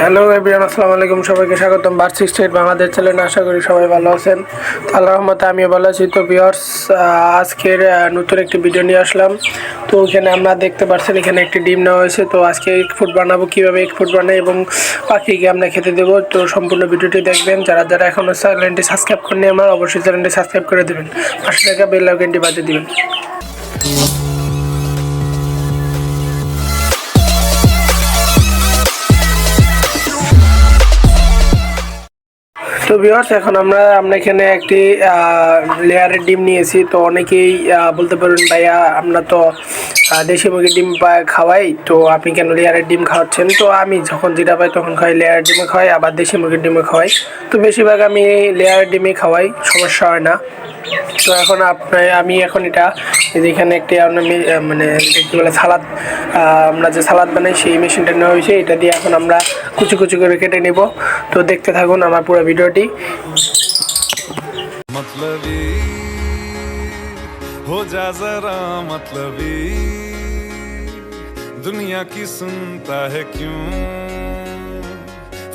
Hello everyone, আসসালামু আলাইকুম। সবাইকে স্বাগতম বার্ষিক স্টেট বাংলাদেশ চ্যানেলে। আশা করি সবাই ভালো আছেন। আল্লাহর রহমতে আমিও ভালো আছি। তো ভিউয়ার্স, আজকের নতুন একটি ভিডিও নিয়ে আসলাম। তো এখানে আমরা দেখতে পাচ্ছেন এখানে একটি ডিম নেওয়া হয়েছে। তো আজকে এগ ফুড বানাবো, কীভাবে এগ ফুড বানাই এবং পাখিকে আমরা খেতে দেবো। তো সম্পূর্ণ ভিডিওটি দেখবেন। যারা যারা এখনও চ্যানেলটি সাবস্ক্রাইব করেনি আমার, অবশ্যই চ্যানেলটি সাবস্ক্রাইব করে দেবেন, পাশে থাকা বেল আইকনটি বাজিয়ে দেবেন। তো ভিউয়ার্স, এখন আমরা এখানে একটি লেয়ারের ডিম নিয়েছি। তো অনেকেই বলতে পারেন, ভাইয়া আমরা তো দেশি মুরগির ডিম খাওয়াই, তো আপনি কেন লেয়ারের ডিম খাওয়াচ্ছেন? তো আমি যখন যেটা পাই তখন খাই, লেয়ারের ডিমে খাওয়াই, আবার দেশি মুরগির ডিমে খাওয়াই। তো বেশিরভাগ আমি লেয়ারের ডিমে খাওয়াই, সমস্যা হয় না। তো এখন আমি এখন এটা যেখানে একটি মানে কী বলে সালাদ, আমরা যে সালাদ বানাই সেই মেশিনটা নেওয়া হয়েছে। এটা দিয়ে এখন আমরা কুচি কুচি করে কেটে নেব। তো দেখতে থাকুন আমার পুরো ভিডিওটি। मतलबी हो जा जरा मतलबी, दुनिया की सुनता है क्यों,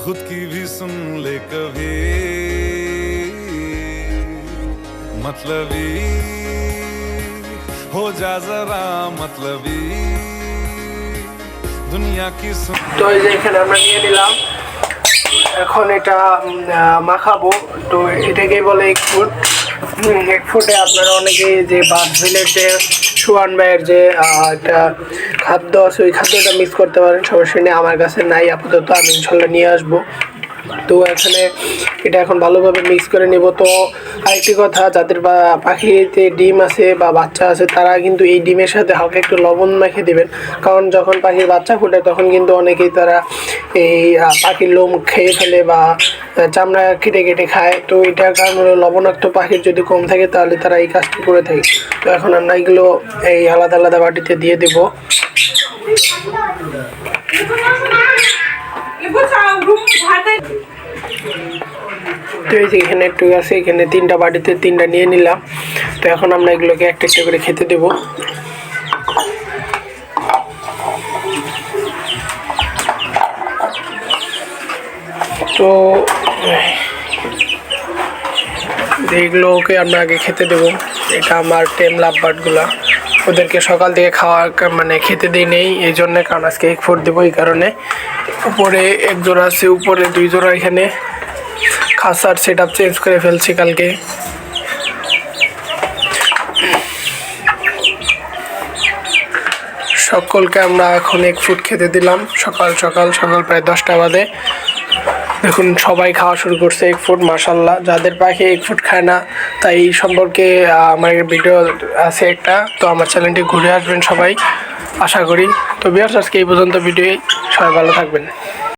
खुद की भी सुन ले कभी। मतलबी हो जा जरा मतलबी, दुनिया की सुन। তো এই যে এখানে আমরা নিয়ে নিলাম, এখন এটা মাখাবো। তো এটাকেই বলে এগ ফুড। এগ ফুডে আপনারা অনেকেই যে বাদভিলের যে সুয়ান ভাইয়ের যে একটা খাদ্য আছে, ওই খাদ্যটা মিস করতে পারেন, সমস্যা নেই। আমার কাছে নাই আপাতত, আমি ইনশাল্লাহ নিয়ে আসবো। তো এখানে এটা এখন ভালোভাবে মিক্স করে নেব। তো আরেকটি কথা, যাদের পাখিতে ডিম আছে বা বাচ্চা আছে, তারা কিন্তু এই ডিমের সাথে হালকা একটু লবণ মেখে দেবেন। কারণ যখন পাখির বাচ্চা ফুটে তখন কিন্তু অনেকেই তারা এই পাখির লোম খেয়ে ফেলে বা চামড়া কেটে কেটে খায়। তো এটার কারণ হলো লবণাক্ত পাখির যদি কম থাকে তাহলে তারা এই কাজটি করে থাকে। তো এখন আমরা এগুলো এই আলাদা আলাদা বাটিতে দিয়ে দেবো। তো এই যে এখানে একটু আছে, এখানে 3টা বাটিতে 3টা নিয়ে নিলাম। তো এখন আমরা এগুলোকে একটা একটা করে খেতে দেব। তো এইগুলোকে আমরা আগে খেতে দেব। এটা আমার টেম লাভবার্ডগুলা, ওদেরকে সকাল থেকে মানে খেতে দিই নেই এই জন্যে, কারণ আজকে এগ ফুড দেবো এই কারণে। উপরে এক জোড়া আছে, উপরে 2 জোড়া। এখানে খাসার সেট আপ চেঞ্জ করে ফেলছি কালকে। সকলকে আমরা এখন এগ ফুড খেতে দিলাম সকাল প্রায় 10টা বাজে। দেখুন সবাই খাওয়া শুরু করছে এগ ফুড, মাশাল্লাহ। যাদের পাখি এগ ফুড খায় না, তাই এই সম্পর্কে আমার ভিডিও আছে একটা। তো আমার চ্যানেলটি ঘুরে আসবেন সবাই, আশা করি। তো ভিউয়ার্স, আজকে এই পর্যন্ত ভিডিও। সবাই ভালো থাকবেন।